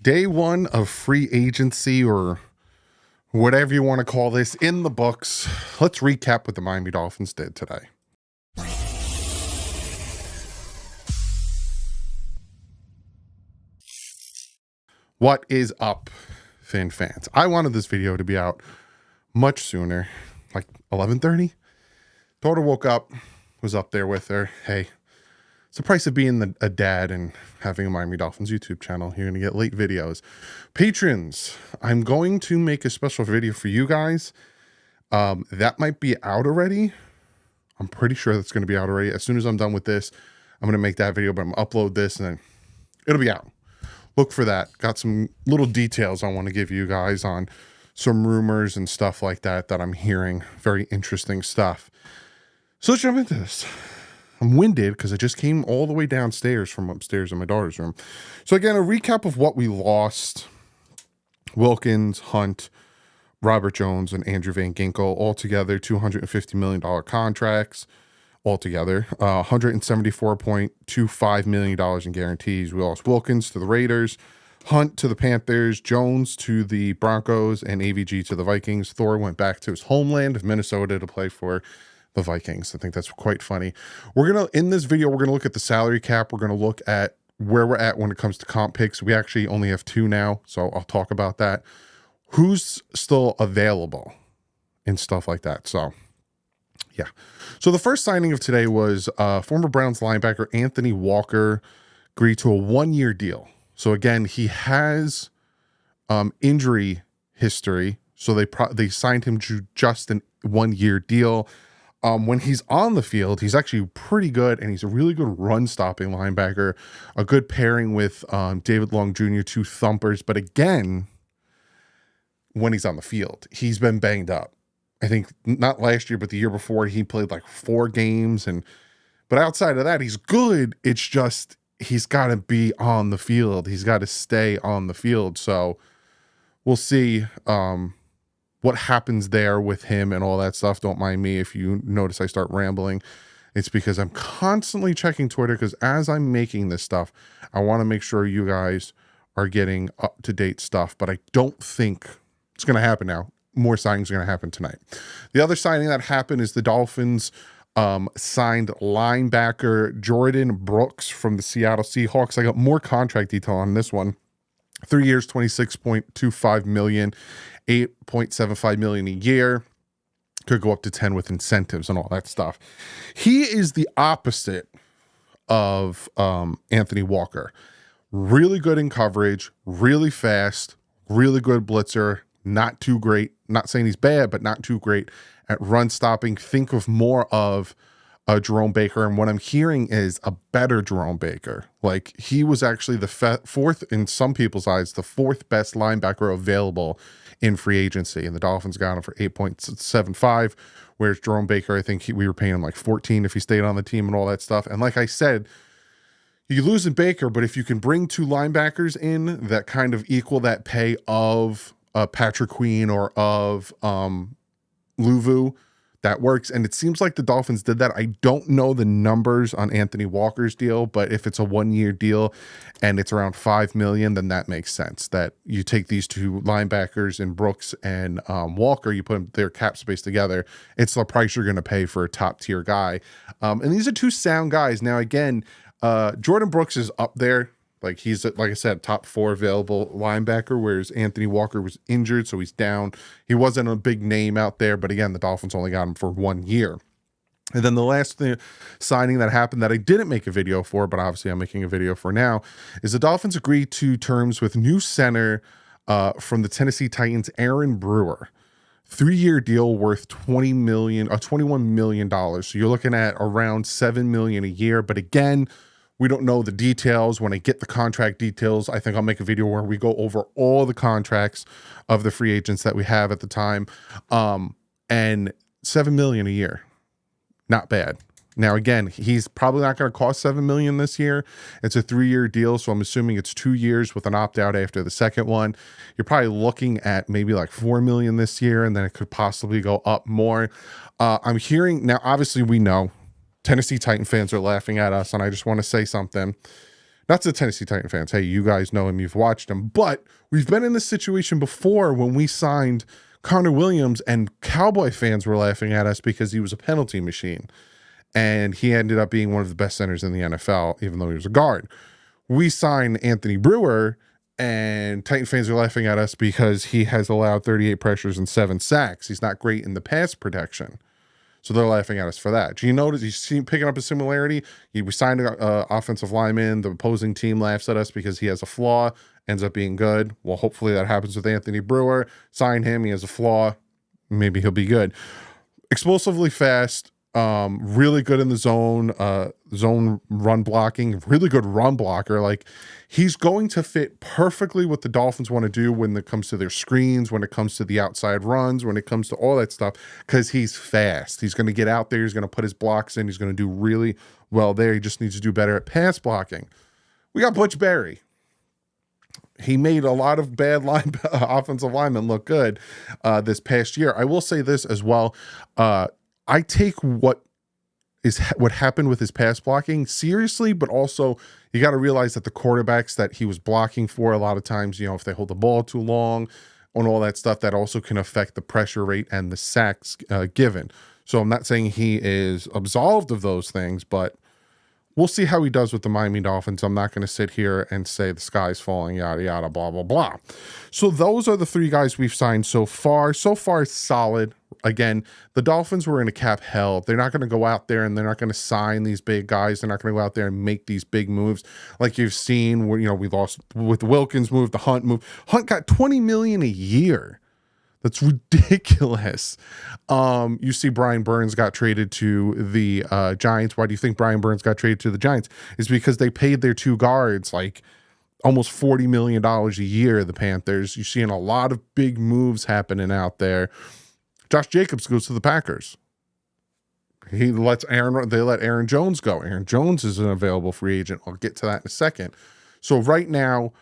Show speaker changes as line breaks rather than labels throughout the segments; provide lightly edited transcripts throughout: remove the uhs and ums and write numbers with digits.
Day one of free agency, or whatever you want to call this, in the books. Let's recap what the Miami Dolphins did today. What is up, fans? I wanted this video to be out much sooner, like 11:30. Daughter woke up, was up there with her. Hey, it's the price of being a dad and having a Miami Dolphins YouTube channel. You're going to get late videos. Patrons, I'm going to make a special video for you guys. That might be out already. I'm pretty sure that's going to be out already. As soon as I'm done with this, I'm going to make that video, but I'm going to upload this and then it'll be out. Look for that. Got some little details I want to give you guys on some rumors and stuff like that I'm hearing. Very interesting stuff. So let's jump into this. I'm winded because I just came all the way downstairs from upstairs in my daughter's room. So again, a recap of what we lost. Wilkins, Hunt, Robert Jones, and Andrew Van Ginkel, all together $250 million contracts. Altogether, $174.25 million in guarantees. We lost Wilkins to the Raiders, Hunt to the Panthers, Jones to the Broncos, and AVG to the Vikings. Thor went back to his homeland of Minnesota to play for the Vikings. I think that's quite funny. In this video, we're going to look at the salary cap. We're going to look at where we're at when it comes to comp picks. We actually only have 2 now, so I'll talk about that. Who's still available and stuff like that. So yeah. So the first signing of today was former Browns linebacker Anthony Walker agreed to a 1-year deal. So again, he has injury history. So they signed him to just a 1-year deal. When he's on the field, he's actually pretty good, and he's a really good run-stopping linebacker. A good pairing with David Long Jr., 2 thumpers. But again, when he's on the field, he's been banged up. I think not last year, but the year before, he played like 4 games. But outside of that, he's good. It's just he's got to be on the field. He's got to stay on the field. So we'll see what happens there with him and all that stuff. Don't mind me if you notice I start rambling. It's because I'm constantly checking Twitter, because as I'm making this stuff, I want to make sure you guys are getting up-to-date stuff. But I don't think it's going to happen now. More signings are going to happen tonight. The other signing that happened is the Dolphins signed linebacker Jordan Brooks from the Seattle Seahawks. I got more contract detail on this one. 3 years, $26.25 million, $8.75 million a year. Could go up to 10 with incentives and all that stuff. He is the opposite of Anthony Walker. Really good in coverage, really fast, really good blitzer. Not too great. Not saying he's bad, but not too great at run stopping. Think of more of a Jerome Baker. And what I'm hearing is a better Jerome Baker. Like, he was actually the 4th, in some people's eyes, the 4th best linebacker available in free agency. And the Dolphins got him for 8.75, whereas Jerome Baker, I think we were paying him like 14 if he stayed on the team and all that stuff. And like I said, you lose in Baker, but if you can bring 2 linebackers in that kind of equal that pay of Patrick Queen or of Luvu, that works. And it seems like the Dolphins did that. I don't know the numbers on Anthony Walker's deal, but if it's a 1-year deal and it's around $5 million, then that makes sense. That you take these 2 linebackers in Brooks and Walker, you put their cap space together, it's the price you're going to pay for a top tier guy. And these are 2 sound guys. Now, again, Jordan Brooks is up there. Like, he's, like I said, top 4 available linebacker, whereas Anthony Walker was injured, so he's down. He wasn't a big name out there, but again, the Dolphins only got him for 1 year. And then the last signing that happened that I didn't make a video for, but obviously I'm making a video for now, is the Dolphins agreed to terms with new center from the Tennessee Titans, Aaron Brewer. 3-year deal worth $21 million. So you're looking at around $7 million a year. But again, we don't know the details. When I get the contract details, I think I'll make a video where we go over all the contracts of the free agents that we have at the time. And $7 million a year. Not bad. Now, again, he's probably not going to cost $7 million this year. It's a 3-year deal, so I'm assuming it's 2 years with an opt-out after the second one. You're probably looking at maybe like $4 million this year, and then it could possibly go up more. I'm hearing, now obviously we know Tennessee Titan fans are laughing at us, and I just want to say something. Not to the Tennessee Titan fans. Hey, you guys know him. You've watched him. But we've been in this situation before when we signed Connor Williams and Cowboy fans were laughing at us because he was a penalty machine. And he ended up being one of the best centers in the NFL, even though he was a guard. We signed Anthony Brewer, and Titan fans are laughing at us because he has allowed 38 pressures and 7 sacks. He's not great in the pass protection. So they're laughing at us for that. Do you notice you see picking up a similarity? We signed an offensive lineman. The opposing team laughs at us because he has a flaw, ends up being good. Well, hopefully that happens with Anthony Brewer. Sign him. He has a flaw. Maybe he'll be good. Explosively fast. Really good in the zone run blocking, really good run blocker. Like, he's going to fit perfectly what the Dolphins want to do when it comes to their screens, when it comes to the outside runs, when it comes to all that stuff, because he's fast. He's going to get out there. He's going to put his blocks in. He's going to do really well there. He just needs to do better at pass blocking. We got Butch Berry. He made a lot of bad offensive linemen look good this past year. I will say this as well. I take what happened with his pass blocking seriously, but also you got to realize that the quarterbacks that he was blocking for, a lot of times, if they hold the ball too long and all that stuff, that also can affect the pressure rate and the sacks given. So I'm not saying he is absolved of those things, but we'll see how he does with the Miami Dolphins. I'm not going to sit here and say the sky's falling, yada, yada, blah, blah, blah. So those are the 3 guys we've signed so far. So far, it's solid. Again, the Dolphins were in a cap hell. They're not going to go out there and they're not going to sign these big guys. They're not going to go out there and make these big moves like you've seen where, we lost with the Wilkins move, the Hunt move. Hunt got $20 million a year. That's ridiculous. You see Brian Burns got traded to the Giants. Why do you think Brian Burns got traded to the Giants? It's because they paid their 2 guards like almost $40 million a year, the Panthers. You're seeing a lot of big moves happening out there. Josh Jacobs goes to the Packers. They let Aaron Jones go. Aaron Jones is an available free agent. I'll get to that in a second. So right now,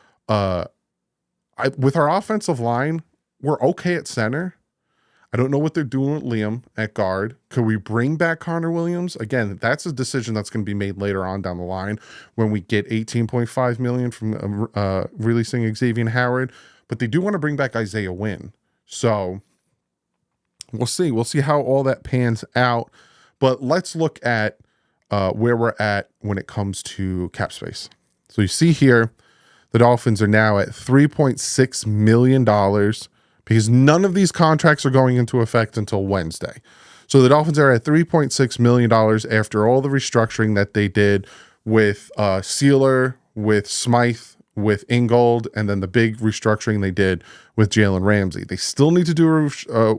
with our offensive line, we're okay at center. I don't know what they're doing with Liam at guard. Could we bring back Connor Williams? Again, that's a decision that's going to be made later on down the line when we get $18.5 million from releasing Xavier Howard. But they do want to bring back Isaiah Wynn. So we'll see. We'll see how all that pans out. But let's look at where we're at when it comes to cap space. So you see here, the Dolphins are now at $3.6 million because none of these contracts are going into effect until Wednesday. So the Dolphins are at $3.6 million after all the restructuring that they did with Sealer, with Smythe, with Ingold, and then the big restructuring they did with Jalen Ramsey. They still need to do,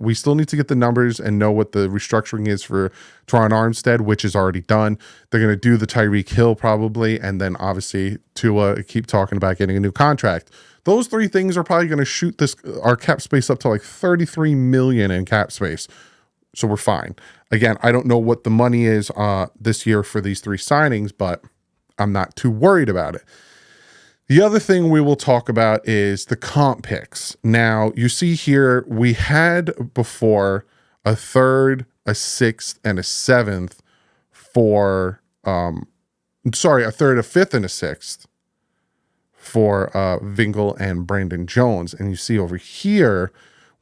we still need to get the numbers and know what the restructuring is for Teron Armstead, which is already done. They're going to do the Tyreek Hill probably, and then obviously Tua, keep talking about getting a new contract. Those 3 things are probably going to shoot our cap space up to like $33 million in cap space. So we're fine. Again, I don't know what the money is this year for these 3 signings, but I'm not too worried about it. The other thing we will talk about is the comp picks. Now, you see here, we had before a 3rd, a 6th, and a 7th for, a 3rd, a 5th, and a 6th for Vingle and Brandon Jones. And you see over here,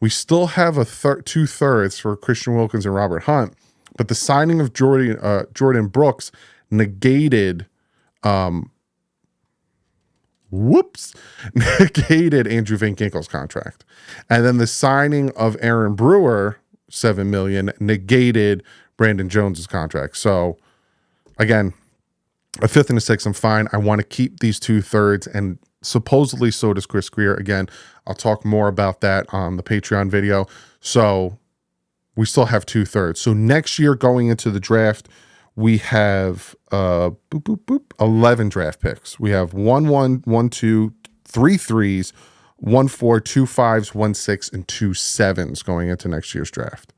we still have a 2/3 for Christian Wilkins and Robert Hunt, but the signing of Jordan Brooks negated negated Andrew Van Ginkel's contract. And then the signing of Aaron Brewer, $7 million, negated Brandon Jones's contract. So again, a 5th and a 6th, I'm fine. I want to keep these 2/3, and supposedly so does Chris Greer. Again, I'll talk more about that on the Patreon video. So we still have 2/3. So next year going into the draft, we have 11 draft picks. We have 1 1, 1 2, 3 3s, 1 4, 2 5s, 1 6, and 2 7s going into next year's draft.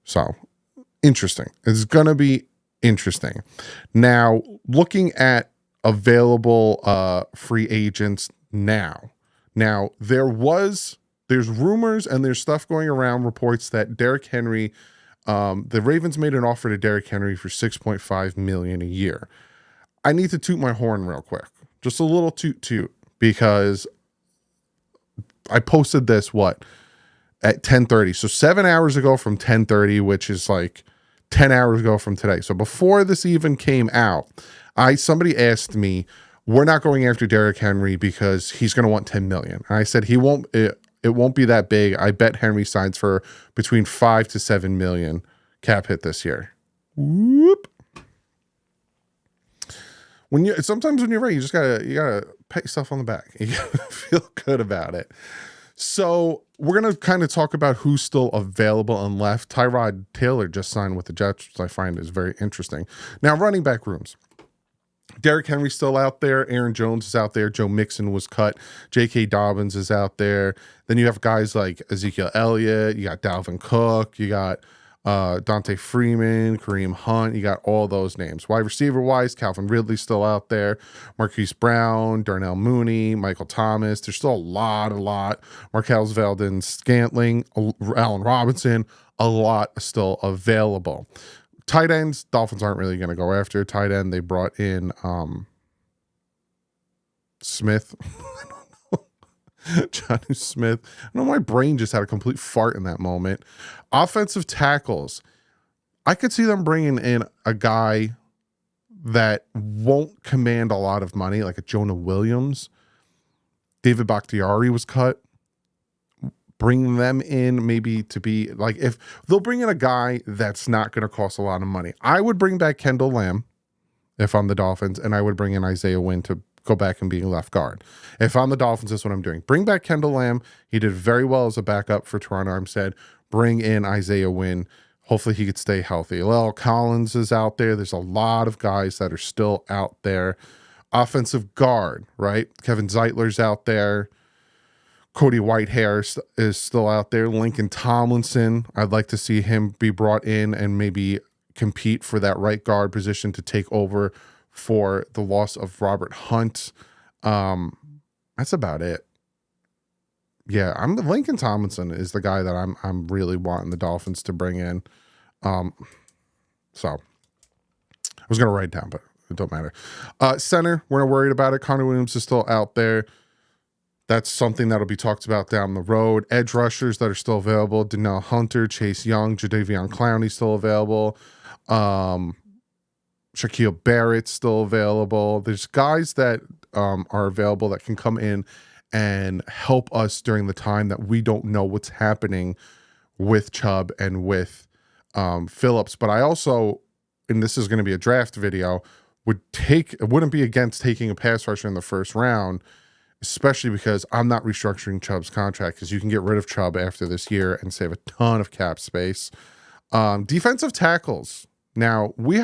So interesting. It's going to be interesting. Now, looking at available free agents now. Now, there's rumors and there's stuff going around, reports that Derrick Henry, the Ravens made an offer to Derrick Henry for $6.5 million a year. I need to toot my horn real quick. Just a little toot, because I posted this, at 10:30. So 7 hours ago from 10:30, which is like 10 hours ago from today. So before this even came out, somebody asked me, we're not going after Derrick Henry because he's going to want 10 million. And I said, it won't be that big. I bet Henry signs for between 5 to 7 million cap hit this year. Whoop. Sometimes when you're right, you gotta pat yourself on the back. You gotta feel good about it. So we're gonna kind of talk about who's still available and left. Tyrod Taylor just signed with the Jets, which I find is very interesting. Now, running back rooms. Derrick Henry's still out there. Aaron Jones is out there. Joe Mixon was cut. J.K. Dobbins is out there. Then you have guys like Ezekiel Elliott. You got Dalvin Cook. You got Dante Freeman, Kareem Hunt. You got all those names. Wide receiver wise, Calvin Ridley's still out there. Marquise Brown, Darnell Mooney, Michael Thomas. There's still a lot. Marquez Valdes-Scantling, Allen Robinson. A lot still available. Tight ends, Dolphins aren't really going to go after tight end. They brought in Smith. Jonnu Smith. I know my brain just had a complete fart in that moment. Offensive tackles. I could see them bringing in a guy that won't command a lot of money, like a Jonah Williams. David Bakhtiari was cut. Bring them in maybe to be like, if they'll bring in a guy that's not going to cost a lot of money. I would bring back Kendall Lamb if I'm the Dolphins, and I would bring in Isaiah Wynn to go back and being left guard. If I'm the Dolphins, that's what I'm doing. Bring back Kendall Lamb. He did very well as a backup for Toronto Armstead. Bring in Isaiah Wynn. Hopefully he could stay healthy. La'el Collins is out there. There's a lot of guys that are still out there. Offensive guard, right? Kevin Zeitler's out there. Cody Whitehair is still out there. Lincoln Tomlinson, I'd like to see him be brought in and maybe compete for that right guard position to take over for the loss of Robert Hunt. That's about it. Yeah, Lincoln Tomlinson is the guy that I'm really wanting the Dolphins to bring in. So I was gonna write it down, but it don't matter. Center, we're not worried about it. Connor Williams is still out there. That's something that'll be talked about down the road. Edge rushers that are still available. Danielle Hunter, Chase Young, Jadeveon Clowney still available. Shaquille Barrett's still available. There's guys that are available that can come in and help us during the time that we don't know what's happening with Chubb and with Phillips. But I also, and this is going to be a draft video, wouldn't be against taking a pass rusher in the first round, especially because I'm not restructuring Chubb's contract, because you can get rid of Chubb after this year and save a ton of cap space. Defensive tackles. Now, we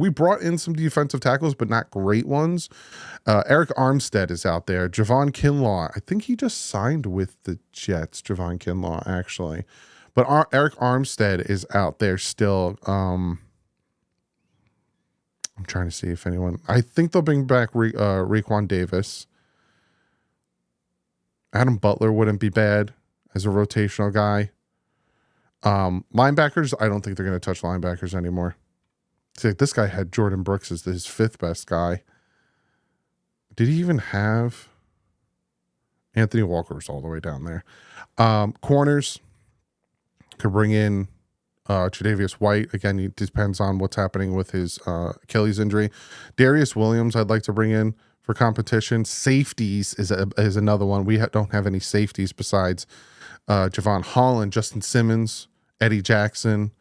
brought in some defensive tackles, but not great ones. Eric Armstead is out there. Javon Kinlaw, I think he just signed with the Jets, Javon Kinlaw, actually. But Eric Armstead is out there still. I'm trying to see if anyone... I think they'll bring back Raekwon Davis. Adam Butler wouldn't be bad as a rotational guy. Linebackers, I don't think they're going to touch linebackers anymore. See, this guy had Jordan Brooks as his fifth best guy. Did he even have... Anthony Walker's all the way down there. Corners could bring in Tre'Davious White. Again, it depends on what's happening with his Achilles injury. Darius Williams, I'd like to bring in for competition. Safeties is another one. We don't have any safeties besides Javon Holland, Justin Simmons, Eddie Jackson,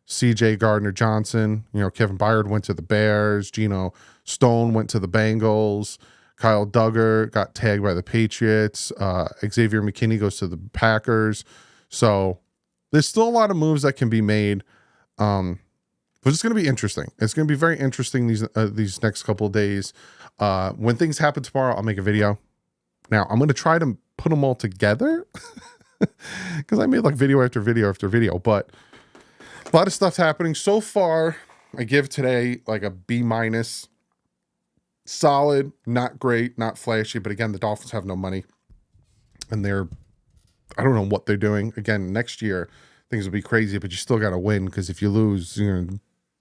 CJ Gardner-Johnson. Kevin Byard went to the Bears. Geno Stone went to the Bengals. Kyle Duggar got tagged by the Patriots. Xavier McKinney goes to the Packers. So there's still a lot of moves that can be made. But it's going to be interesting. It's going to be very interesting these next couple of days. When things happen tomorrow, I'll make a video. Now, I'm going to try to put them all together because I made like video after video after video. But a lot of stuff's happening. So far, I give today like a B-. Solid, not great, not flashy. But again, the Dolphins have no money. And I don't know what they're doing. Again, next year, things will be crazy, but you still got to win, because if you lose,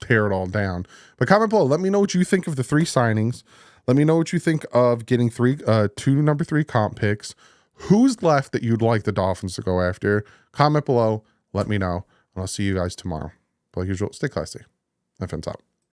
tear it all down. But comment below. Let me know what you think of the 3 signings. Let me know what you think of getting 2 number 3 comp picks. Who's left that you'd like the Dolphins to go after? Comment below. Let me know. And I'll see you guys tomorrow. But like usual, stay classy. FN's out.